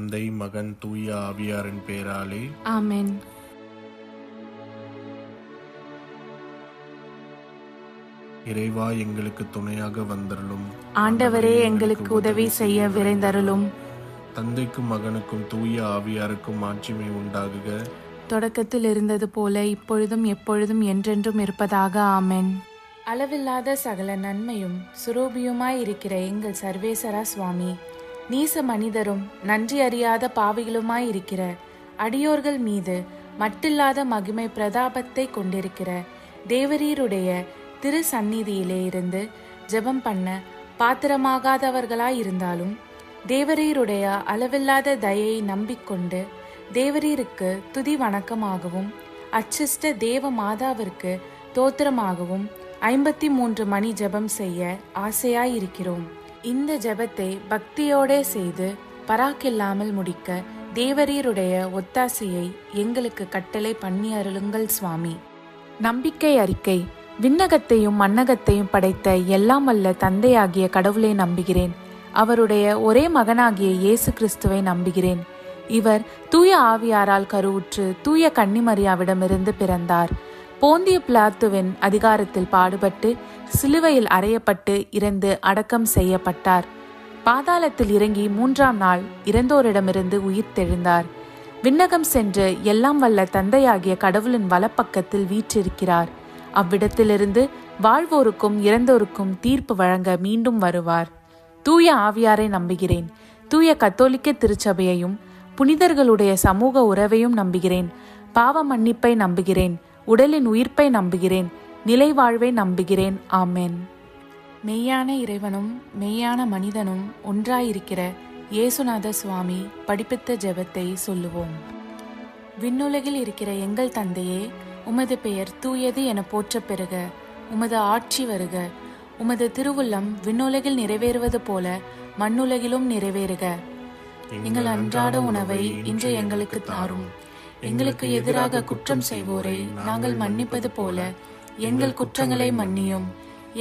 தந்தை, மகன், தூய ஆவியாரின் பெயராலே ஆமென். இறைவா, எங்களுக்கு துணையாக வந்தருளும். ஆண்டவரே, எங்களுக்கு உதவி செய்ய விரைந்தருளும். தந்தைக்கும் மகனுக்கும் தூய ஆவியாருக்கும் மாட்சிமை உண்டாகுக. தொடக்கத்தில் இருந்தது போல இப்பொழுதும் எப்பொழுதும் என்றென்றும் இருப்பதாக. ஆமென். அளவில்லாத சகல நன்மையும் சுரூபியுமாய் இருக்கிற எங்கள் சர்வேசரா சுவாமி, நீச மனிதரும் நன்றி அறியாத பாவிகளுமாய் இருக்கிற அடியோர்கள் மீது மட்டில்லாத மகிமை பிரதாபத்தை கொண்டிருக்கிற தேவரீருடைய திரு சந்நிதியிலே இருந்து ஜெபம் பண்ண பாத்திரமாகாதவர்களாய் இருந்தாலும் தேவரீருடைய அளவில்லாத தயையை நம்பிக்கொண்டு தேவரீருக்கு துதி வணக்கமாகவும் அச்சிஷ்ட தேவ மாதாவிற்கு தோத்திரமாகவும் 53 மணி ஜெபம் செய்ய ஆசையாயிருக்கிறோம். இந்த ஜெபத்தை பக்தியோடே செய்து பராக்கில்லாமல் முடிக்க தேவரீருடைய ஒத்தாசையை எங்களுக்கு கட்டளை பண்ணி அருளுங்கள் சுவாமி. நம்பிக்கை அறிக்கை. விண்ணகத்தையும் மண்ணகத்தையும் படைத்த எல்லாம் வல்ல தந்தையாகிய கடவுளை நம்புகிறேன். அவருடைய ஒரே மகனாகிய இயேசு கிறிஸ்துவை நம்புகிறேன். இவர் தூய ஆவியாரால் கருவுற்று தூய கன்னிமரியாவிடமிருந்து பிறந்தார். போந்திய பிலாத்துவின் அதிகாரத்தில் பாடுபட்டு சிலுவையில் அறையப்பட்டு இறந்து அடக்கம் செய்யப்பட்டார். பாதாளத்தில் இறங்கி 3ஆம் நாள் இறந்தோரிடமிருந்து உயிர்த்தெழுந்தார். விண்ணகம் சென்று எல்லாம் வல்ல தந்தையாகிய கடவுளின் வலப்பக்கத்தில் வீற்றிருக்கிறார். அவ்விடத்திலிருந்து வாழ்வோருக்கும் இறந்தோருக்கும் தீர்ப்பு வழங்க மீண்டும் வருவார். தூய ஆவியாரை நம்புகிறேன். தூய கத்தோலிக்க திருச்சபையையும் புனிதர்களுடைய சமூக உறவையும் நம்புகிறேன். பாவ மன்னிப்பை நம்புகிறேன். உடலின் உயிர்ப்பை நம்புகிறேன். நிலை வாழ்வை நம்புகிறேன். ஆமென். மெய்யான இறைவனும் மெய்யான மனிதனும் ஒன்றாயிருக்கிற இயேசுநாத சுவாமி படிப்பித்த ஜெபத்தை சொல்லுவோம். விண்ணுலகில் இருக்கிற எங்கள் தந்தையே, உமது பெயர் தூயது என போற்றப் பெறுக. உமது ஆட்சி வருக. உமது திருவுள்ளம் விண்ணுலகில் நிறைவேறுவது போல மண்ணுலகிலும் நிறைவேறுக. எங்கள் அன்றாட உணவை இன்று எங்களுக்கு தாரும். எங்களுக்கு எதிராக குற்றம் செய்வோரை நாங்கள் மன்னிப்பது போல எங்கள் குற்றங்களை மன்னியும்.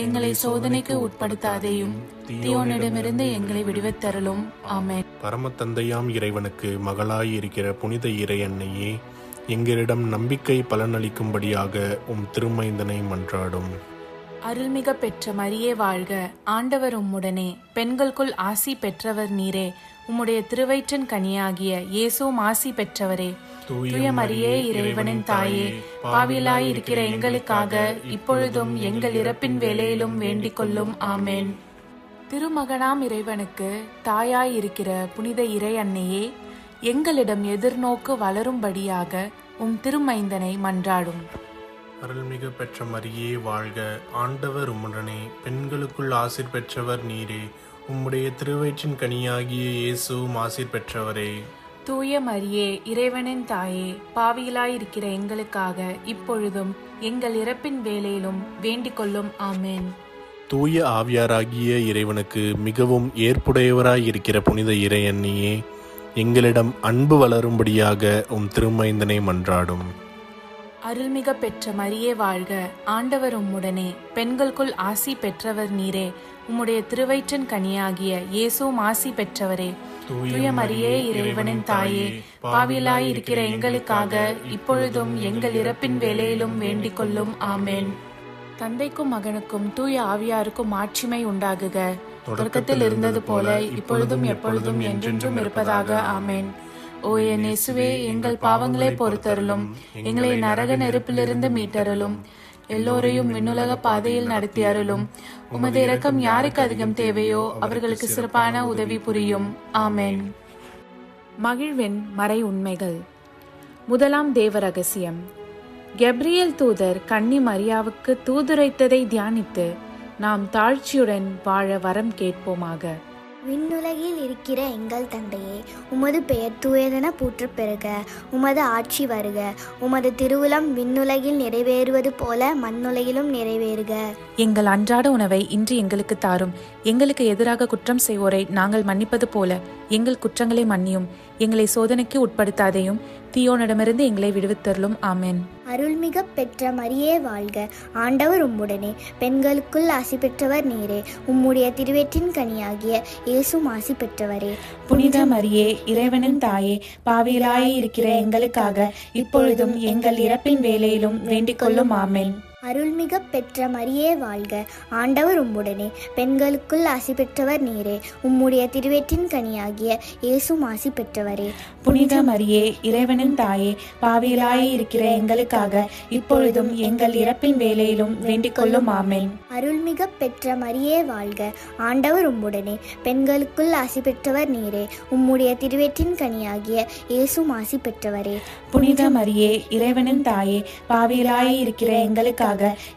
எங்களை சோதனைக்கு உட்படுத்தாதேயும், தீயோனிடமிருந்து எங்களை விடுவித்தருளும். ஆமென். பரம தந்தையாம் இறைவனுக்கு மகளாய் இருக்கிற புனித இறை அன்னையே, எங்களிடம் நம்பிக்கை பலனளிக்கும்படியாக உம் திருமைந்தனை மன்றாடும். அருள்மிக பெற்ற மரியே வாழ்க. ஆண்டவர் உம்முடனே, பெண்களுக்குள் ஆசி பெற்றவர் நீரே. உம்முடைய திருவயிற்றின் கனியாகிய இயேசுவும் ஆசி பெற்றவரே. தூய மரியே, இறைவனின் தாயே, பாவிலாய் இருக்கிற எங்களுக்காக இப்பொழுதும் எங்கள் இறப்பின் வேளையிலும் வேண்டிக் கொள்ளும். ஆமென். திருமகனாம் இறைவனுக்கு தாயாய் இருக்கிற புனித இறை அன்னையே, எங்களிடம் எதிர்நோக்கு வளரும்படியாக உம் திருமைந்தனை மன்றாடும். அருள்மிகு பெற்ற மரியே வாழ்க. ஆண்டவர் உம்முடனே, பெண்களுக்குள் ஆசீர் பெற்றவர் நீரே. உம்முடைய திருவயிற்றின் கனியாகிய இயேசுவும் ஆசீர் பெற்றவரே. தூய மரியே, இறைவனின் தாயே, பாவிகளாயிருக்கிற எங்களுக்காக இப்பொழுதும் எங்கள் இறப்பின் வேளையிலும் வேண்டிக் கொள்ளும். ஆமென். தூய ஆவியாராகிய இறைவனுக்கு மிகவும் ஏற்புடையவராயிருக்கிற புனித இறை அன்னியே, எங்களிடம் அன்பு வளரும்படியாக உம் திருமைந்தனை மன்றாடும். அருள்மிக பெற்ற மரியே வாழ்க. ஆண்டவர் உம்முடனே, பெண்களுக்குள் ஆசி பெற்றவர் நீரே. உம்முடைய திருவயிற்றின் கனியாகிய இயேசுவும் ஆசி பெற்றவரே. தூய மரியே, இறைவனின் தாயே, பாவிலாய் இருக்கிற எங்களுக்காக இப்பொழுதும் எங்கள் இறப்பின் வேளையிலும் வேண்டிக் கொள்ளும். ஆமென். தந்தைக்கும் மகனுக்கும் தூய ஆவியாருக்கும் மாட்சிமை உண்டாகுக. தொடக்கத்தில் இருந்தது போல இப்பொழுதும் எப்பொழுதும் என்றென்றும் இருப்பதாக. ஆமென். ஓ என் இயேசுவே, எங்கள் பாவங்களை பொறுத்தருளும். எங்களை நரக நெருப்பிலிருந்து மீட்டருளும். எல்லோரையும் விண்ணுலக பாதையில் நடத்தி அருளும். உமது இரக்கம் யாருக்கு அதிகம் தேவையோ அவர்களுக்கு சிறப்பான உதவி புரியும். ஆமென். மகிழ்வின் மறை உண்மைகள். முதலாம் தேவ ரகசியம். கெப்ரியேல் தூதர் கன்னி மரியாவுக்கு தூதுரைத்ததை தியானித்து நாம் தாழ்ச்சியுடன் வாழ வரம் கேட்போமாக. விண்ணுலகில் இருக்கிற எங்கள் தந்தையே, உமது பெயர் தூயதென போற்றப் பெறுக. உமது ஆட்சி வருக. உமது திருவுளம் விண்ணுலகில் நிறைவேறுவது போல மண்ணுலகிலும் நிறைவேறுக. எங்கள் அன்றாட உணவை இன்று எங்களுக்கு தாரும். எங்களுக்கு எதிராக குற்றம் செய்வோரை நாங்கள் மன்னிப்பது போல எங்கள் குற்றங்களை மன்னியும். எங்களை சோதனைக்கு உட்படுத்தாதையும், தீயோனிடமிருந்து எங்களை விடுவித்தருளும். ஆமென். அருள்மிக பெற்ற மரியே வாழ்க, ஆண்டவர் உம்முடனே, பெண்களுக்குள் ஆசி பெற்றவர் நீரே. உம்முடைய திருவயிற்றின் கனியாகிய இயேசுவும் ஆசி பெற்றவரே. புனித மரியே, இறைவனின் தாயே, பாவிகளாய் இருக்கிற எங்களுக்காக இப்பொழுதும் எங்கள் இறப்பின் வேளையிலும் வேண்டிக் கொள்ளும். ஆமென். அருள்மிக பெற்ற மரியே வாழ்க, ஆண்டவர் உம்முடனே, பெண்களுக்குள் ஆசி பெற்றவர் நீரே. உம்முடைய திருவயிற்றின் கனியாகிய இயேசுவும் ஆசி பெற்றவரே. புனித மரியே, இறைவனின் தாயே, பாவிகளாய் இருக்கிற எங்களுக்காக இப்பொழுதும் எங்கள் இறப்பின் வேளையிலும் வேண்டிக் கொள்ளும். ஆமென். அருள்மிக பெற்ற மரியே வாழ்க, ஆண்டவர் உம்முடனே, பெண்களுக்குள் ஆசி பெற்றவர் நீரே. உம்முடைய திருவயிற்றின் கனியாகிய இயேசுவும் ஆசி பெற்றவரே. புனித மரியே, இறைவனின் தாயே, பாவிகளாய் இருக்கிற எங்களுக்காக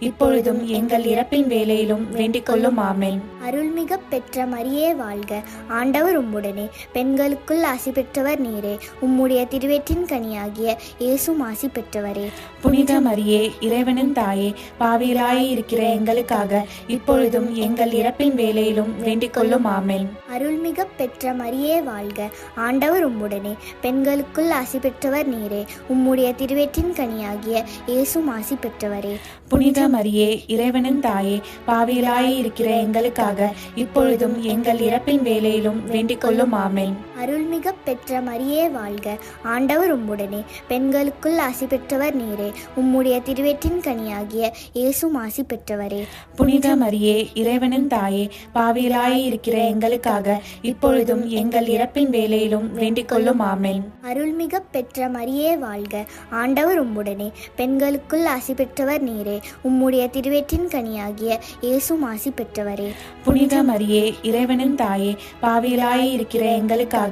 இப்பொழுதும் எங்கள் இறப்பின் வேளையிலும் வேண்டிக் கொள்ளும். ஆமென். அருள்மிக பெற்ற மரியே வாழ்க, ஆண்டவர் உம்முடனே, பெண்களுக்குள் ஆசி பெற்றவர் நீரே. உம்முடைய திருவயிற்றின் கனியாகிய இயேசுவும் ஆசி பெற்றவரே. புனித மரியே, இறைவனின் தாயே, பாவிகளாய் இருக்கிற எங்களுக்காக இப்பொழுதும் எங்கள் இறப்பின் வேளையிலும் வேண்டிக் கொள்ளும். ஆமென். அருள்மிக பெற்ற மரியே வாழ்க, ஆண்டவர் உம்முடனே, பெண்களுக்குள் ஆசி பெற்றவர் நீரே. உம்முடைய திருவயிற்றின் கனியாகிய இயேசுவும் ஆசி பெற்றவரே. புனித மரியே, இறைவனின் தாயே, பாவிகளாய் இருக்கிற எங்களுக்காக இப்பொழுதும் எங்கள் இறப்பின் வேளையிலும் வேண்டிக் கொள்ளும். ஆமென். அருள்மிக பெற்ற மரியே வாழ்க, ஆண்டவர் உம்முடனே, பெண்களுக்குள் ஆசி பெற்றவர் நீரே. உம்முடைய திருவயிற்றின் கனியாகிய இயேசுவும் ஆசி பெற்றவரே. புனித மரியே, இறைவனின் தாயே, பாவிகளாய் இருக்கிற எங்களுக்காக இப்பொழுதும் எங்கள் இறப்பின் வேளையிலும் வேண்டிக் கொள்ளும். ஆமென். அருள்மிக பெற்ற மரியே வாழ்க, ஆண்டவர் உம்முடனே, பெண்களுக்குள் ஆசி பெற்றவர் நீரே. உம்முடைய திருவயிற்றின் கனியாகிய இயேசுவும் ஆசி பெற்றவரே. புனித மரியே, இறைவனின் தாயே, பாவிகளாய் இருக்கிற எங்களுக்காக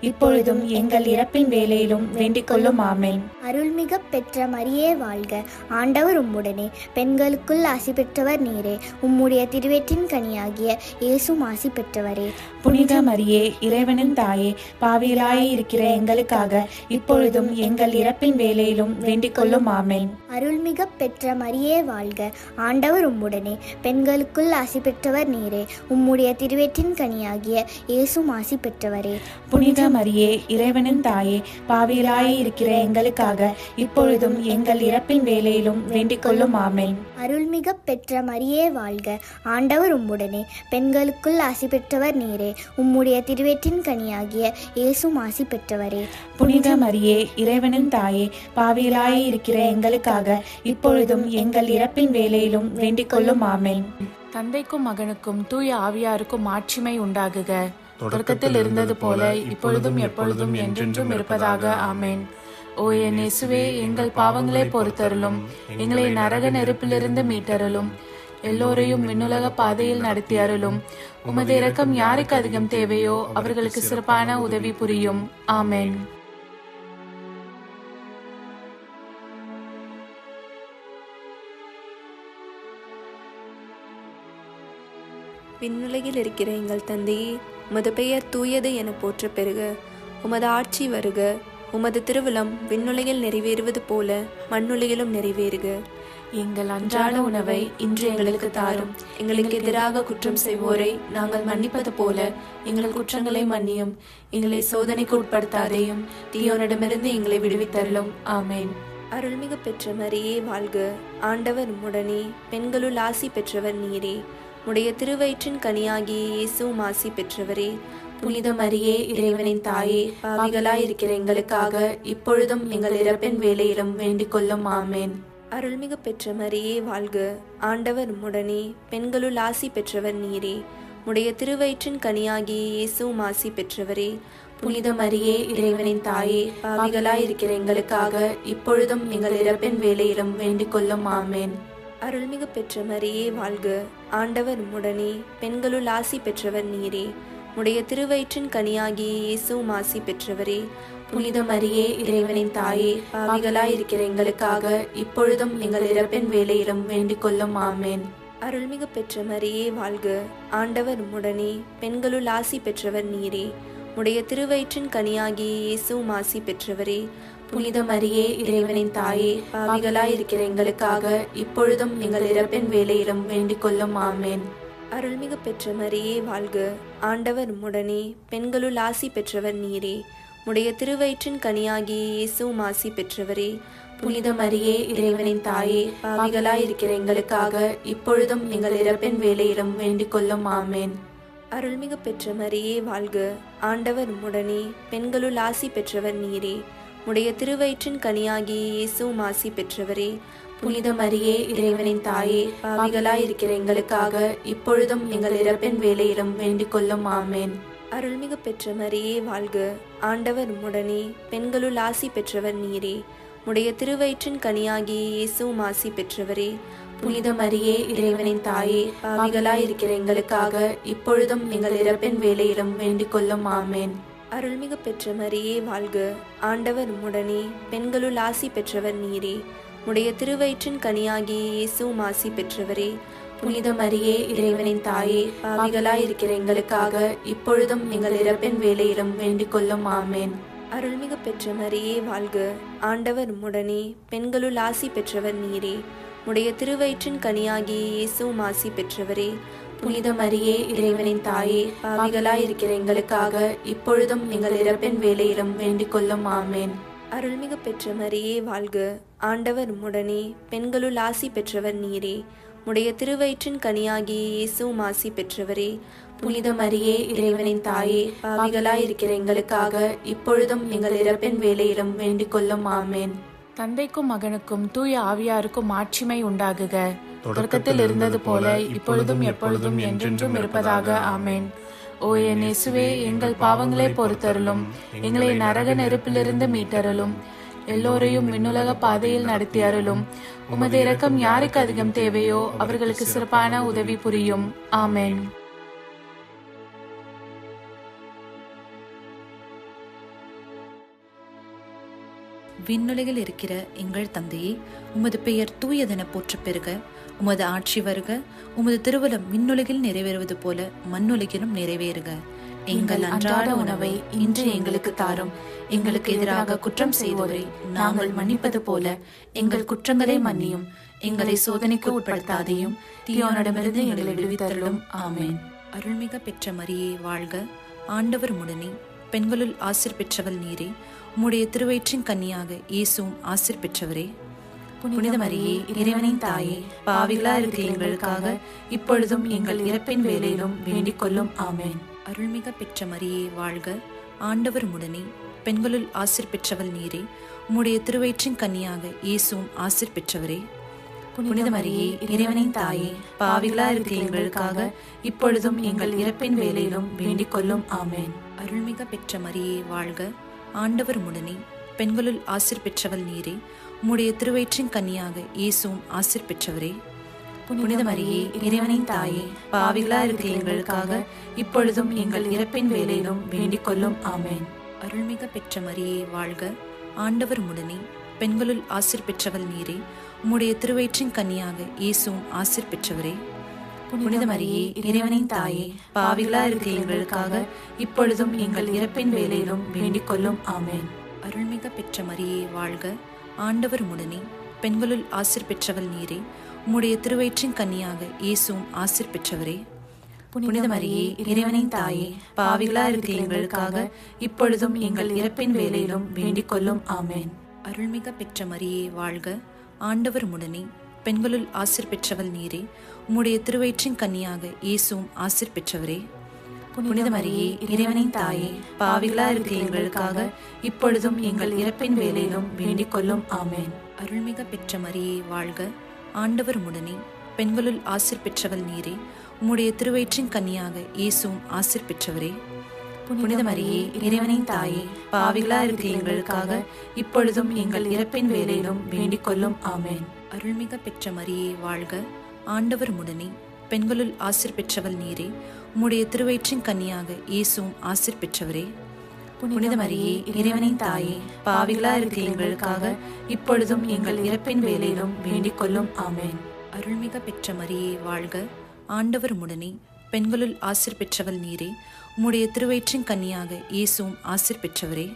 இப்பொழுதும் எங்கள் இறப்பின் வேளையிலும் வேண்டிக் கொள்ளும். ஆமென். அருள்மிக பெற்ற மரியே வாழ்க, ஆண்டவர் உம்முடனே, பெண்களுக்குள் ஆசி பெற்றவர் நீரே. உம்முடைய திருவயிற்றின் கனியாகிய இயேசுவும் ஆசி பெற்றவரே. புனித மரியே, இறைவனின் தாயே, பாவிகளாய் இருக்கிற எங்களுக்காக இப்பொழுதும் எங்கள் இறப்பின் வேளையிலும் வேண்டிக் கொள்ளும். ஆமென். அருள்மிக பெற்ற மரியே வாழ்க, ஆண்டவர் உம்முடனே, பெண்களுக்குள் ஆசி பெற்றவர் நீரே. உம்முடைய திருவயிற்றின் கனியாகிய இயேசுவும் ஆசி பெற்றவரே. புனித மரியே, இறைவனின் தாயே, பாவிகளாய் இருக்கிற எங்களுக்காக இப்பொழுதும் எங்கள் இறப்பின் வேளையிலும் வேண்டிக் கொள்ளும். ஆமென். அருள்மிக பெற்ற மரியே வாழ்க, ஆண்டவர் உம்முடனே, பெண்களுக்குள் ஆசி பெற்றவர் நீரே. உம்முடைய திருவயிற்றின் கனியாகிய இயேசுவும் ஆசி பெற்றவரே. புனித மரியே, இறைவனின் தாயே, பாவிகளாய் இருக்கிற எங்களுக்காக இப்பொழுதும் எங்கள் இறப்பின் வேளையிலும் வேண்டிக் கொள்ளும். ஆமென். தந்தைக்கும் மகனுக்கும் தூய ஆவியாருக்கும் மாட்சிமை உண்டாகுக. தொடக்கத்தில் இருந்தது போல இப்பொழுதும் எப்பொழுதும் என்றென்றும் இருப்பதாக. ஆமென். ஓ என் இயேசுவே, எங்கள் பாவங்களை பொறுத்தருளும். எங்களை நரக நெருப்பிலிருந்து மீட்டருளும். எல்லோரையும் விண்ணுலக பாதையில் நடத்தி அருளும். உமது இரக்கம் யாருக்கு அதிகம் தேவையோ அவர்களுக்கு சிறப்பான உதவி புரியும். ஆமென். விண்ணுலகில் இருக்கிற எங்கள் தந்தையே, உமது பெயர் தூயது என போற்ற பெறுக. உமது ஆட்சி வருக. உமது திருவிழம் விண்ணுலகில் நிறைவேறுவது போல மண்ணுலகிலும் நிறைவேறுக. எங்கள் அன்றாட உணவை இன்று எங்களுக்கு தாரும். எங்களுக்கு எதிராக குற்றம் செய்வோரை நாங்கள் மன்னிப்பது போல எங்கள் குற்றங்களை மன்னியும். எங்களை சோதனைக்கு உட்படுத்தாதையும், தீயோனிடமிருந்து எங்களை விடுவித்தருளும். ஆமென். அருள்மிகு பெற்ற மரியே வாழ்க, ஆண்டவர் உம்முடனே, பெண்களுள் ஆசி பெற்றவர் நீரே. உடைய திருவயிற்றின் கனியாகிய இயேசுவும் ஆசி பெற்றவரே. புனித மரியே, இறைவனின் தாயே, பாவிகளாய் இருக்கிற எங்களுக்காக இப்பொழுதும் எங்கள் இறப்பின் வேளையிலும் வேண்டிக் கொள்ளும். ஆமென். அருள்மிகு பெற்ற மரியே வாழ்க, ஆண்டவர் உம்முடனே, பெண்களுள் ஆசி பெற்றவர் நீரே. உடைய திருவயிற்றின் கனியாகிய இயேசுவும் ஆசி பெற்றவரே. புனித மரியே, இறைவனின் தாயே, பாவிகளாய் இருக்கிற எங்களுக்காக இப்பொழுதும் எங்கள் இறப்பின் வேளையிலும் வேண்டிக் கொள்ளும். ஆமென். அருள்மிகு பெற்ற மரியே வாழ்க, ஆண்டவர் உம்முடனே, பெண்களுள் ஆசி பெற்றவர் நீரே. உடைய திருவயிற்றின் கனியாகிய இயேசுவும் ஆசி பெற்றவரே. புனித மரியே, இறைவனின் தாயே, பாவிகளாய் இருக்கிற எங்களுக்காக இப்பொழுதும் எங்கள் இறப்பின் வேளையிலும் வேண்டிக் கொள்ளும். ஆமென். அருள்மிகு பெற்ற மரியே வாழ்க, ஆண்டவர் உம்முடனே, பெண்களுள் ஆசி பெற்றவர் நீரே. உடைய திருவயிற்றின் கனியாகிய இயேசுவும் ஆசி பெற்றவரே. புனித மரியே இறைவனின் தாயே, பாவிகளாயிருக்கிற எங்களுக்காக இப்பொழுதும் எங்கள் இறப்பின் வேளையிலும் வேண்டிக் கொள்ளும். ஆமேன். அருள்மிகு பெற்ற மரியே வாழ்க, ஆண்டவர் உம்முடனே, பெண்களுள் ஆசி பெற்றவர் நீரே. உடைய திருவயிற்றின் கனியாகிய இயேசுவும் ஆசி பெற்றவரே. புனித மரியே இறைவனின் தாயே, பாவிகளாயிருக்கிற எங்களுக்காக இப்பொழுதும் எங்கள் இறப்பின் வேளையிலும் வேண்டிக் கொள்ளும். ஆமேன். அருள்மிகு பெற்ற மரியே வாழ்க, ஆண்டவர் உம்முடனே, பெண்களுள் ஆசி பெற்றவர் நீரே. உடைய திருவயிற்றின் கனியாகிய இயேசுவும் ஆசி பெற்றவரே. புனித மரியே இறைவனின் தாயே, பாவிகளாயிருக்கிற எங்களுக்காக இப்பொழுதும் எங்கள் இறப்பின் வேளையிலும் வேண்டிக் கொள்ளும். ஆமேன். அருள்மிகு பெற்ற மரியே வாழ்க, ஆண்டவர் உம்முடனே, பெண்களுள் ஆசி பெற்றவர் நீரே. உடைய திருவயிற்றின் கனியாகிய இயேசுவும் ஆசி பெற்றவரே. புனித மரியே இறைவனின் தாயே, பாவிகளாயிருக்கிற எங்களுக்காக இப்பொழுதும் எங்கள் இறப்பின் வேளையிலும் வேண்டிக் கொள்ளும். ஆமேன். அருள்மிகு பெற்ற மரியே வாழ்க, ஆண்டவர் உம்முடனே, பெண்களுள் ஆசி பெற்றவர் நீரே. உடைய திருவயிற்றின் கனியாகிய இயேசுவும் ஆசி பெற்றவரே. புனித மரியே இறைவனின் தாயே, பாவிகளாயிருக்கிற எங்களுக்காக இப்பொழுதும் எங்கள் இறப்பின் வேளையிலும் வேண்டிக் கொள்ளும். ஆமேன். அருள்மிகு பெற்ற மரியே வாழ்க, ஆண்டவர் உம்முடனே, பெண்களுள் ஆசி பெற்றவர் நீரே. உடைய திருவயிற்றின் கனியாகிய இயேசுவும் ஆசி பெற்றவரே. புனித மரியே இறைவனின் தாயே, பாவிகளாயிருக்கிற எங்களுக்காக இப்பொழுதும் எங்கள் இறப்பின் வேளையிலும் வேண்டிக் கொள்ளும். ஆமேன். அருள்மிகு பெற்ற மரியே வாழ்க, ஆண்டவர் உம்முடனே, பெண்களுள் ஆசி பெற்றவர் நீரே. உடைய திருவயிற்றின் கனியாகிய இயேசுவும் ஆசி பெற்றவரே. புனித மரியே இறைவனின் தாயே, பாவிகளாயிருக்கிற எங்களுக்காக இப்பொழுதும் எங்கள் இறப்பின் வேளையிலும் வேண்டிக் கொள்ளும். ஆமேன். தந்தைக்கும் மகனுக்கும் தூய ஆவியாருக்கும் ஆட்சிமை உண்டாகுக. தொடக்கத்தில் இருந்தது போல இப்பொழுதும் எப்பொழுதும் என்றென்றும் இருப்பதாக. ஆமேன். ஓ என் இயேசுவே, எங்கள் பாவங்களை பொறுத்தருளும், எங்களை நரக நெருப்பிலிருந்து மீட்டருளும், எல்லோரையும் விண்ணுலக பாதையில் நடத்தி அருளும். உமது இரக்கம் யாருக்கு அதிகம் தேவையோ அவர்களுக்கு சிறப்பான உதவி புரியும். ஆமேன். விண்ணுலகில் இருக்கிற எங்கள் தந்தையே, உமது பெயர் தூயதென போற்றப் பெறுக. உமது ஆட்சி வருக. உமது திருவுளம் விண்ணுலகில் நிறைவேறுவது போல மண்ணுலகிலும் நிறைவேறுக. எங்கள் அன்றாட உணவை இன்று எங்களுக்கு தாரும். எங்களுக்கு எதிராக குற்றம் செய்வோரை நாங்கள் மன்னிப்பது போல எங்கள் குற்றங்களை மன்னியும். எங்களை சோதனைக்கு உட்படுத்தாதையும் தீயோனிடமிருந்து எங்களை விடுவித்தருளும். ஆமேன். அருள்மிக பெற்ற மரியே வாழ்க, ஆண்டவர் உம்முடனே, பெண்களுள் ஆசீர் பெற்றவள் நீரே. உம்முடைய திருவயிற்றின் கன்னியாக இயேசுவும் ஆசீர் பெற்றவரே. புனித மரியே இறைவனின் தாயே, பாவிகளா இருக்கிற எங்களுக்காக இப்பொழுதும் எங்கள் இறப்பின் வேளையிலும் வேண்டிக் கொள்ளும். ஆமேன். அருள்மிக பெற்ற மரியே வாழ்க, ஆண்டவர் உம்முடனே, பெண்களுள் ஆசீர் பெற்றவள் நீரே. உம்முடைய திருவயிற்றின் கன்னியாக இயேசுவும் ஆசீர் பெற்றவரே. புனித மரியே இறைவனின் தாயே, பாவிகளா இருக்கிற எங்களுக்காக இப்பொழுதும் எங்கள் இறப்பின் வேளையிலும் வேண்டிக் கொள்ளும். ஆமேன். அருள்மிக பெற்ற மரியே வாழ்க, ஆண்டவர் உம்முடனே, பெண்களுள் ஆசீர் பெற்றவள் நீரே. உம்முடைய திருவயிற்றின் கன்னியாக இயேசுவும் ஆசீர் பெற்றவரே. புனித மரியே இறைவனின் தாயே, பாவிகளா இருக்கிற எங்களுக்காக இப்பொழுதும் எங்கள் இறப்பின் வேளையிலும் வேண்டிக் கொள்ளும். ஆமேன். அருள்மிக பெற்ற மரியே வாழ்க, ஆண்டவர் உம்முடனே, பெண்களுள் ஆசீர் பெற்றவள் நீரே. உம்முடைய திருவயிற்றின் கன்னியாக இயேசுவும் ஆசீர் பெற்றவரே. புனித மரியே இறைவனின் தாயே, பாவிகளா இருக்கிற எங்களுக்காக இப்பொழுதும் எங்கள் இறப்பின் வேளையிலும் வேண்டிக் கொள்ளும். ஆமேன். அருள்மிக பெற்ற மரியே வாழ்க, ஆண்டவர் உம்முடனே, பெண்களுள் ஆசீர் பெற்றவள் நீரே. உம்முடைய திருவயிற்றின் கன்னியாக இயேசுவும் ஆசீர் பெற்றவரே. புனித மரியே இறைவனின் தாயே, பாவிகளா இருக்கிற எங்களுக்காக இப்பொழுதும் எங்கள் இறப்பின் வேளையிலும் வேண்டிக் கொள்ளும். ஆமேன். அருள்மிக பெற்ற மரியே வாழ்க, ஆண்டவர் உம்முடனே, பெண்களுள் ஆசீர் பெற்றவள் நீரே. உம்முடைய திருவயிற்றின் கன்னியாக இயேசுவும் ஆசீர் பெற்றவரே. புனித மரியே இறைவனின் தாயே, பாவிகளா இருக்கிற எங்களுக்காக இப்பொழுதும் எங்கள் இறப்பின் வேளையிலும் வேண்டிக் கொள்ளும். ஆமேன். அருள்மிக பெற்ற மரியே வாழ்க, ஆண்டவர் உம்முடனே, பெண்களுள் ஆசீர் பெற்றவள் நீரே. உம்முடைய திருவயிற்றின் கன்னியாக இயேசுவும் ஆசீர் பெற்றவரே. புனித மரியே இறைவனின் தாயே, பாவிகளா இருக்கிற எங்களுக்காக இப்பொழுதும் எங்கள் இறப்பின் வேளையிலும் வேண்டிக் கொள்ளும். ஆமேன். அருள்மிக பெற்ற மரியே வாழ்க, ஆண்டவர் உம்முடனே, பெண்களுள் ஆசீர் பெற்றவள் நீரே. உம்முடைய திருவயிற்றின் கன்னியாக இயேசுவும் ஆசீர் பெற்றவரே. புனித மரியே இறைவனின் தாயே, பாவிகளா இருக்கிற எங்களுக்காக இப்பொழுதும் எங்கள் இறப்பின் வேளையிலும் வேண்டிக் கொள்ளும். ஆமேன். அருள்மிக பெற்ற மரியே வாழ்க, ஆண்டவர் உம்முடனே, பெண்களுள் ஆசீர் பெற்றவள் நீரே. உம்முடைய திருவயிற்றின் கன்னியாக இயேசுவும் ஆசீர் பெற்றவரே.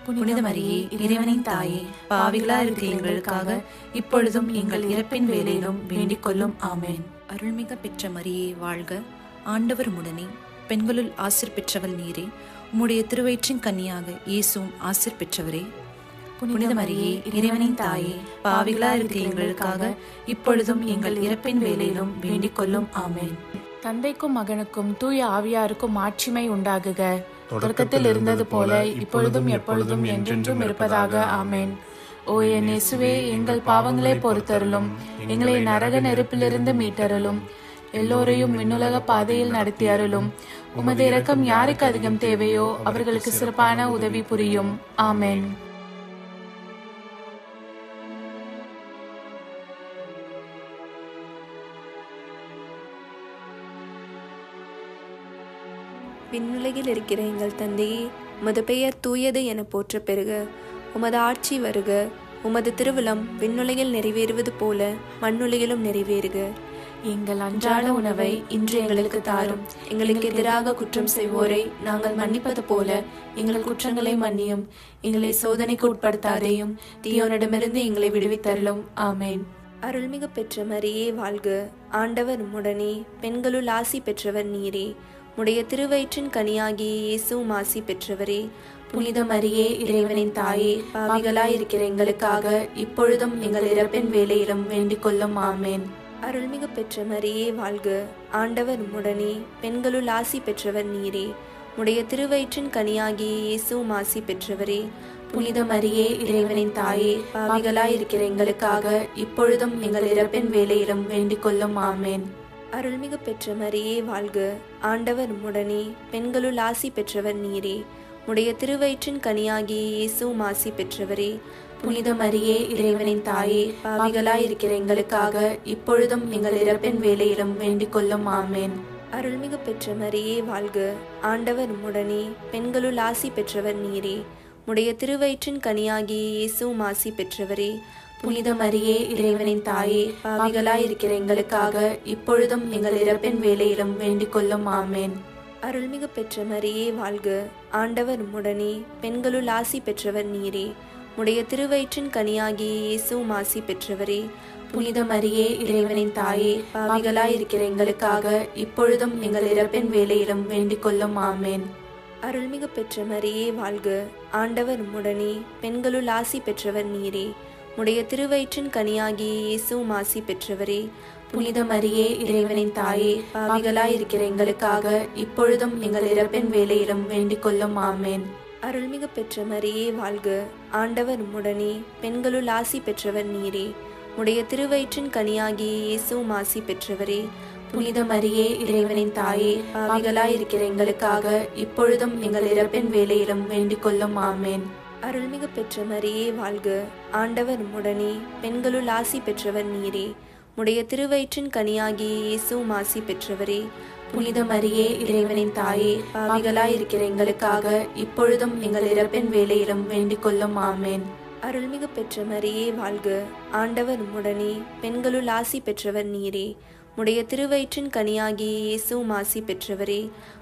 புனித மரியே, இறைவனின் தாயே, பாவிகளா இருக்கிற எங்களுக்காக இப்பொழுதும் எங்கள் இறப்பின் வேளையிலும் வேண்டிக் கொள்ளும். ஆமென். அருள்மிக பெற்ற மரியே வாழ்க, ஆண்டவர் உம்முடனே, பெண்களுள் ஆசீர் பெற்றவள் நீரே. உம்முடைய திருவயிற்றின் கன்னியாக இயேசுவும் ஆசீர் பெற்றவரே. புனித மரியே, இறைவனின் தாயே, பாவிகளா இருக்கிற எங்களுக்காக இப்பொழுதும் எங்கள் இறப்பின் வேளையிலும் வேண்டிக் கொள்ளும். ஆமென். தந்தைக்கும் மகனுக்கும் தூய ஆவியாருக்கும் மாட்சிமை உண்டாகுக. தொடக்கத்தில் இருந்தது போல இப்பொழுதும் எப்பொழுதும் என்றென்றும் இருப்பதாக. ஆமென். ஓ என் இயேசுவே, எங்கள் பாவங்களை பொறுத்தருளும், எங்களை நரக நெருப்பிலிருந்து மீட்டருளும், எல்லோரையும் விண்ணுலக பாதையில் நடத்தி அருளும். உமது இரக்கம் யாருக்கு அதிகம் தேவையோ அவர்களுக்கு சிறப்பான உதவி புரியும். ஆமென். விண்ணுலகில் இருக்கிற எங்கள் தந்தையே, உமது பெயர் தூயது என போற்ற பெறுக. உமது ஆட்சி வருக. உமது திருவிழம் விண்ணுலகில் நிறைவேறுவது போல மண்ணுலகிலும் நிறைவேறுக. எங்கள் அன்றாட உணவை இன்று எங்களுக்கு தாரும். எங்களுக்கு எதிராக குற்றம் செய்வோரை நாங்கள் மன்னிப்பது போல எங்கள் குற்றங்களை மன்னியும். எங்களை சோதனைக்கு உட்படுத்தாதேயும், தீயோனிடமிருந்து எங்களை விடுவித்தருளும். ஆமென். அருள்மிகு பெற்ற மரியே வாழ்க, ஆண்டவர் உம்முடனே, பெண்களுள் ஆசி பெற்றவர் நீரே. உடைய திருவயிற்றின் கனியாகிய இயேசுவும் ஆசி பெற்றவரே. புனித மரியே, இறைவனின் தாயே, பாவிகளாயிருக்கிற எங்களுக்காக இப்பொழுதும் எங்கள் இறப்பின் வேளையிலும் வேண்டிக் கொள்ளும். ஆமென். அருள்மிகு பெற்ற மரியே வாழ்க, ஆண்டவர் உம்முடனே, பெண்களுள் ஆசி பெற்றவர் நீரே. உடைய திருவயிற்றின் கனியாகிய இயேசுவும் ஆசி பெற்றவரே. புனித மரியே, இறைவனின் தாயே, பாவிகளாயிருக்கிற எங்களுக்காக இப்பொழுதும் எங்கள் இறப்பின் வேளையிலும் வேண்டிக் கொள்ளும். ஆமென். அருள்மிகு பெற்ற மரியே வாழ்க, ஆண்டவர் உம்முடனே, பெண்களுள் ஆசி பெற்றவர் நீரே. உடைய திருவயிற்றின் கனியாகிய இயேசுவும் ஆசி பெற்றவரே. புனித மரியே, இறைவனின் தாயே, பாவிகளாயிருக்கிற எங்களுக்காக இப்பொழுதும் எங்கள் இறப்பின் வேளையிலும் வேண்டிக் கொள்ளும். ஆமென். அருள்மிகு பெற்ற மரியே வாழ்க, ஆண்டவர் உம்முடனே, பெண்களுள் ஆசி பெற்றவர் நீரே. உடைய திருவயிற்றின் கனியாகிய இயேசுவும் ஆசி பெற்றவரே. புனித மரியே, இறைவனின் தாயே, பாவிகளாயிருக்கிற எங்களுக்காக இப்பொழுதும் எங்கள் இறப்பின் வேளையிலும் வேண்டிக் கொள்ளும். ஆமென். அருள்மிகு பெற்ற மரியே வாழ்க, ஆண்டவர் உம்முடனே, பெண்களுள் ஆசி பெற்றவர் நீரே. உடைய திருவயிற்றின் கனியாகிய இயேசுவும் ஆசி பெற்றவரே. புனித மரியே, இறைவனின் தாயே, பாவிகளாயிருக்கிற எங்களுக்காக இப்பொழுதும் எங்கள் இறப்பின் வேளையிலும் வேண்டிக் கொள்ளும். ஆமென். அருள்மிகு பெற்ற மரியே வாழ்க, ஆண்டவர் உம்முடனே, பெண்களுள் ஆசி பெற்றவர் நீரே. உடைய திருவயிற்றின் கனியாகிய இயேசுவும் ஆசி பெற்றவரே. புனித மரியே, இறைவனின் தாயே, பாவிகளாயிருக்கிற எங்களுக்காக இப்பொழுதும் எங்கள் இறப்பின் வேளையிலும் வேண்டிக் கொள்ளும். ஆமென். அருள்மிகு பெற்ற மரியே வாழ்க, ஆண்டவர் உம்முடனே, பெண்களுள் ஆசி பெற்றவர் நீரே. உடைய திருவயிற்றின் கனியாகிய இயேசுவும் ஆசி பெற்றவரே. புனித மரியே, இறைவனின் தாயே, பாவிகளாயிருக்கிற எங்களுக்காக இப்பொழுதும் எங்கள் இறப்பின் வேளையிலும் வேண்டிக் கொள்ளும். ஆமென். அருள்மிகு பெற்ற மரியே வாழ்க, ஆண்டவர் உம்முடனே, பெண்களுள் ஆசி பெற்றவர் நீரே. உடைய திருவயிற்றின் கனியாகிய இயேசுவும் ஆசி பெற்றவரே. புனித மரியே, இறைவனின் தாயே, பாவிகளாயிருக்கிற எங்களுக்காக இப்பொழுதும் எங்கள் இறப்பின் வேளையிலும் வேண்டிக் கொள்ளும். ஆமென். அருள்மிகு பெற்ற மரியே வாழ்க, ஆண்டவர் உம்முடனே, பெண்களுள் ஆசி பெற்றவர் நீரே. உடைய திருவயிற்றின் கனியாகிய இயேசுவும் ஆசி பெற்றவரே.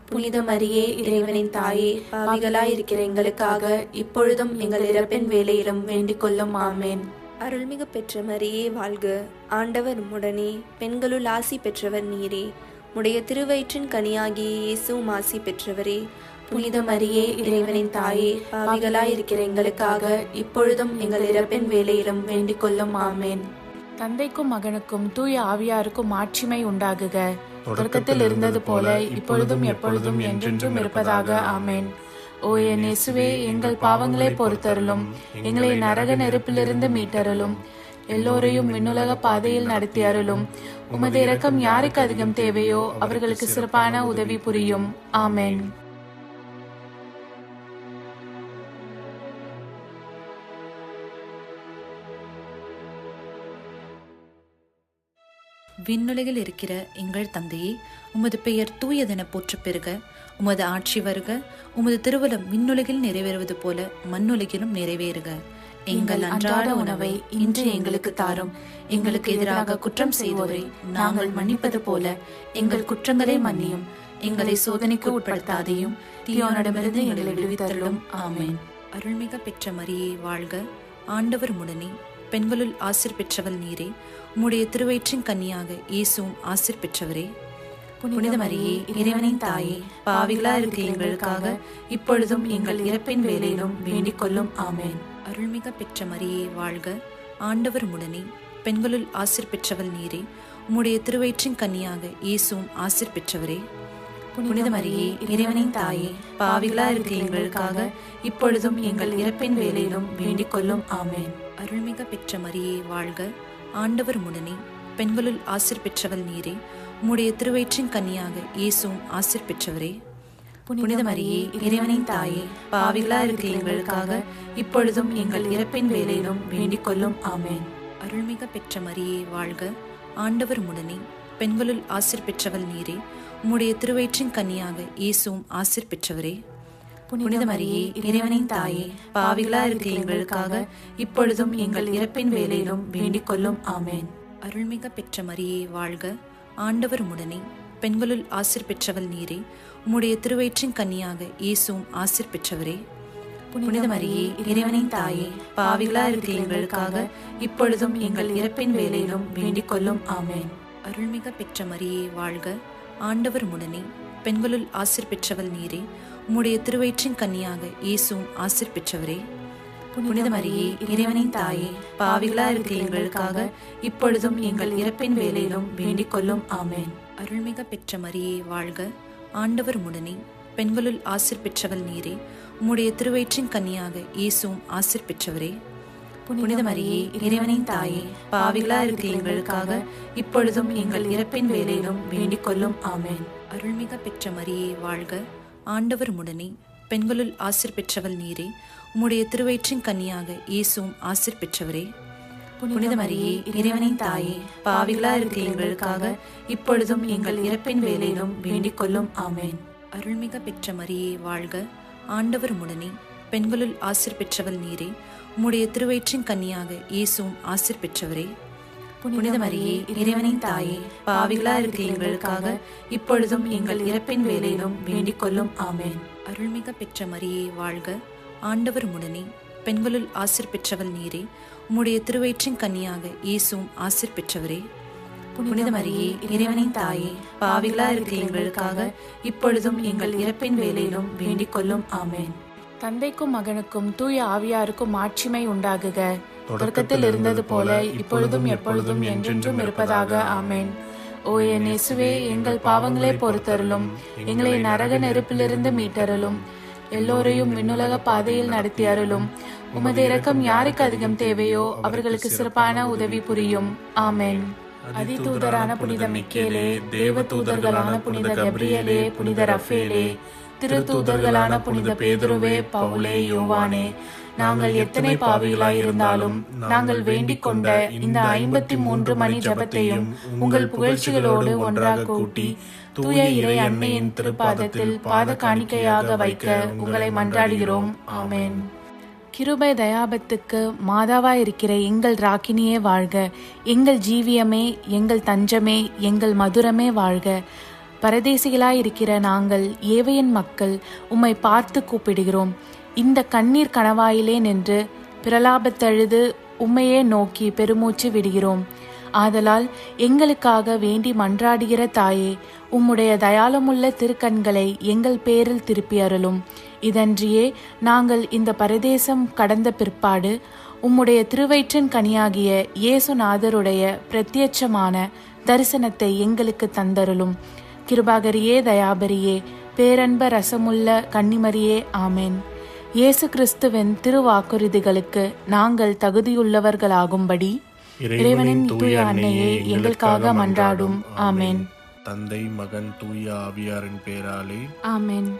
புனித மரியே, இறைவனின் தாயே, பாவிகளாயிருக்கிற எங்களுக்காக இப்பொழுதும் எங்கள் இறப்பின் வேளையிலும் வேண்டிக் கொள்ளும். ஆமென். அருள்மிகு பெற்ற மரியே வாழ்க, ஆண்டவர் உம்முடனே, பெண்களுள் ஆசி பெற்றவர் நீரே. உடைய திருவயிற்றின் கனியாகிய இயேசுவும் ஆசி பெற்றவரே. புனித மரியே, இறைவனின் தாயே, பாவிகளாயிருக்கிற எங்களுக்காக இப்பொழுதும் எங்கள் இறப்பின் வேளையிலும் வேண்டிக் கொள்ளும். ஆமென். தந்தைக்கும் மகனுக்கும் தூய ஆவியாருக்கும் மாட்சிமை உண்டாகுக. தொடக்கத்தில் இருந்தது போல இப்பொழுதும் எப்பொழுதும் என்றென்றும் இருப்பதாக. ஆமென். ஓ என் இயேசுவே, எங்கள் பாவங்களை பொறுத்தருளும், எங்களை நரக நெருப்பிலிருந்து மீட்டருளும், எல்லோரையும் விண்ணுலக பாதையில் நடத்தி அருளும். உமது இரக்கம் யாருக்கு அதிகம் தேவையோ அவர்களுக்கு சிறப்பான உதவி புரியும். ஆமென். விண்ணுலகில் இருக்கிற எங்கள் தந்தையே, உமது பெயர் தூயதென போற்ற பெறுக. உமது ஆட்சி வருக. உமது திருவுளம் விண்ணுலகில் நிறைவேறுவது போல மண்ணுலகிலும் நிறைவேறுக. எங்கள் அன்றாட உணவை இன்று எங்களுக்கு தாரும். எங்களுக்கு எதிராக குற்றம் செய்வோரை நாங்கள் மன்னிப்பது போல எங்கள் குற்றங்களை மன்னியும். எங்களை சோதனைக்கு உட்படுத்தாதையும், தீயோனிடமிருந்து எங்களை விடுவித்தருளும். ஆமென். அருள்மிக பெற்ற மரியே வாழ்க, ஆண்டவர் உடனே, பெண்களுள் ஆசீர் பெற்றவள் நீரே. உம்முடைய திருவயிற்றின் கன்னியாக இயேசுவும் ஆசீர் பெற்றவரே. புனித மரியே, இறைவனின் தாயே, பாவிகளா இருக்கிற எங்களுக்காக இப்பொழுதும் எங்கள் இறப்பின் வேளையிலும் வேண்டிக் கொள்ளும். ஆமென். அருள்மிக பெற்ற மரியே வாழ்க, ஆண்டவர் உடனே, பெண்களுள் ஆசீர் பெற்றவள் நீரே. உம்முடைய திருவயிற்றின் கன்னியாக இயேசுவும் ஆசீர் பெற்றவரே. புனித மரியே, இறைவனின் தாயே, பாவிகளா இருக்கிற எங்களுக்காக இப்பொழுதும் எங்கள் இறப்பின் வேளையிலும் வேண்டிக் கொள்ளும். ஆமென். அருள்மிக பெற்ற மரியே வாழ்க, ஆண்டவர் உடனே, பெண்களுள் ஆசீர் பெற்றவள் நீரே. உம்முடைய திருவயிற்றின் கன்னியாக இயேசுவும் ஆசீர் பெற்றவரே. புனித மரியே, இறைவனின் தாயே, பாவிகளா இருக்கிற எங்களுக்காக இப்பொழுதும் எங்கள் இறப்பின் வேளையிலும் வேண்டிக் கொள்ளும். ஆமென். அருள்மிக பெற்ற மரியே வாழ்க, ஆண்டவர் உடனே, பெண்களுள் ஆசீர் பெற்றவள் நீரே. உம்முடைய திருவயிற்றின் கன்னியாக இயேசுவும் ஆசீர் பெற்றவரே. புனித மரியே, இறைவனின் தாயே, பாவிகளா இருக்கிற எங்களுக்காக இப்பொழுதும் எங்கள் இறப்பின் வேளையிலும் வேண்டிக் கொள்ளும். ஆமென். அருள்மிக பெற்ற மரியே வாழ்க, ஆண்டவர் உடனே, பெண்களுள் ஆசீர் பெற்றவள் நீரே. உம்முடைய திருவயிற்றின் கன்னியாக இயேசுவும் ஆசீர் பெற்றவரே. புனித மரியே, இறைவனின் தாயே, பாவிகளா இருக்கிற எங்களுக்காக இப்பொழுதும் எங்கள் இறப்பின் வேளையிலும் வேண்டிக் கொள்ளும். ஆமென். அருள்மிக பெற்ற மரியே வாழ்க, ஆண்டவர் உடனே, பெண்களுள் ஆசீர் பெற்றவள் நீரே. உம்முடைய திருவயிற்றின் கன்னியாக இயேசுவும் ஆசீர் பெற்றவரே. புனித மரியே, இறைவனின் தாயே, பாவிகளா இருக்கிற எங்களுக்காக இப்பொழுதும் எங்கள் இறப்பின் வேளையிலும் வேண்டிக் கொள்ளும். ஆமென். அருள்மிக பெற்ற மரியே வாழ்க, ஆண்டவர் உடனே, பெண்களுள் ஆசீர் பெற்றவள் நீரே. உம்முடைய திருவயிற்றின் கன்னியாக இயேசுவும் ஆசீர் பெற்றவரே. புனித மரியே, இறைவனின் தாயே, பாவிகளா இருக்கிற எங்களுக்காக இப்பொழுதும் எங்கள் இறப்பின் வேளையிலும் வேண்டிக் கொள்ளும். ஆமென். அருள்மிக பெற்ற மரியே வாழ்க, ஆண்டவர் உடனே, பெண்களுள் ஆசீர் பெற்றவள் நீரே. உம்முடைய திருவயிற்றின் கன்னியாக இயேசுவும் ஆசீர் பெற்றவரே. புனித மரியே, இறைவனின் தாயே, பாவிகளா இருக்கிற எங்களுக்காக இப்பொழுதும் எங்கள் இறப்பின் வேளையிலும் வேண்டிக் கொள்ளும். ஆமென். அருள்மிக பெற்ற மரியே வாழ்க, ஆண்டவர் உடனே, பெண்களுள் ஆசீர் பெற்றவள் நீரே. உம்முடைய திருவயிற்றின் கன்னியாக இயேசுவும் ஆசீர் பெற்றவரே. புனித மரியே, இறைவனின் தாயே, பாவிகளா இருக்கிற எங்களுக்காக இப்பொழுதும் எங்கள் இறப்பின் வேளையிலும் வேண்டிக் கொள்ளும். ஆமென். அருள்மிக பெற்ற மரியே வாழ்க, ஆண்டவர் உடனே, பெண்களுள் ஆசீர் பெற்றவள் நீரே. உம்முடைய திருவயிற்றின் கன்னியாக இயேசுவும் ஆசீர் பெற்றவரே. புனித மரியே, இறைவனின் தாயே, பாவிகளா இருக்கிற எங்களுக்காக இப்பொழுதும் எங்கள் இறப்பின் வேளையிலும் வேண்டிக் கொள்ளும். ஆமென். தந்தைக்கும் மகனுக்கும் தூய ஆவியாருக்கும் மாட்சிமை உண்டாகுக. தொடக்கத்தில் இருந்தது போல இப்பொழுதும் எப்பொழுதும் என்றென்றும் இருப்பதாக. ஆமென். ஓ என் இயேசுவே, எங்கள் பாவங்களை பொறுத்தருளும், எங்களை நரக நெருப்பிலிருந்து மீட்டருளும், எல்லோரையும் விண்ணுலக பாதையில் நடத்தி அருளும். உமது இரக்கம் யாருக்கு அதிகம் தேவையோ அவர்களுக்கு சிறப்பான உதவி புரியும். ஆமென். அதிதூதரான புனித மிக்கேலே, தேவ தூதர்களான புனித கப்ரியேலே, புனித ரஃபேலே, திருத்தூதர்களான புனித பேதுருவே, பவுலே, யோவானே, நாங்கள் எத்தனை பாவிகளாய் இருந்தாலும் நாங்கள் வேண்டிக் கொண்ட இந்த 53 மணி ஜபத்தையும் உங்கள் புகழ்ச்சிகளோடு ஒன்றாக கூட்டி தூய இறை அன்னையின் திருப்பாதத்தில் பாத காணிக்கையாக வைக்க உங்களை மன்றாடுகிறோம். ஆமென். கிருபை தயாபத்துக்கு மாதாவாயிருக்கிற எங்கள் ராக்கினியே வாழ்க. எங்கள் ஜீவியமே, எங்கள் தஞ்சமே, எங்கள் மதுரமே வாழ்க. பரதேசிகளாயிருக்கிற நாங்கள் ஏவையின் மக்கள் உம்மை பார்த்து கூப்பிடுகிறோம். இந்த கண்ணீர் கணவாயிலே நின்று பிரலாபத்தழுது உம்மையே நோக்கி பெருமூச்சு விடுகிறோம். ஆதலால் எங்களுக்காக வேண்டி மன்றாடுகிற தாயே, உம்முடைய தயாளமுள்ள திருக்கண்களை எங்கள் பேரில் திருப்பி அருளும். இதன்றியே நாங்கள் இந்த பரதேசம் கடந்த பிற்பாடு உம்முடைய திருவயிற்றின் கனியாகிய இயேசுநாதருடைய பிரத்யட்சமான தரிசனத்தை எங்களுக்கு தந்தருளும். கிருபாகரியே, தயாபரியே, பேரன்ப ரசமுள்ள கன்னிமரியே, ஆமென். இயேசு கிறிஸ்துவின் திருவாக்குறுதிகளுக்கு நாங்கள் தகுதியுள்ளவர்களாகும்படி இறைவனின் தூய அன்னையே எங்களுக்காக மன்றாடும். ஆமென். தந்தை, மகன், தூய ஆவியாரின் பேராலே ஆமென்.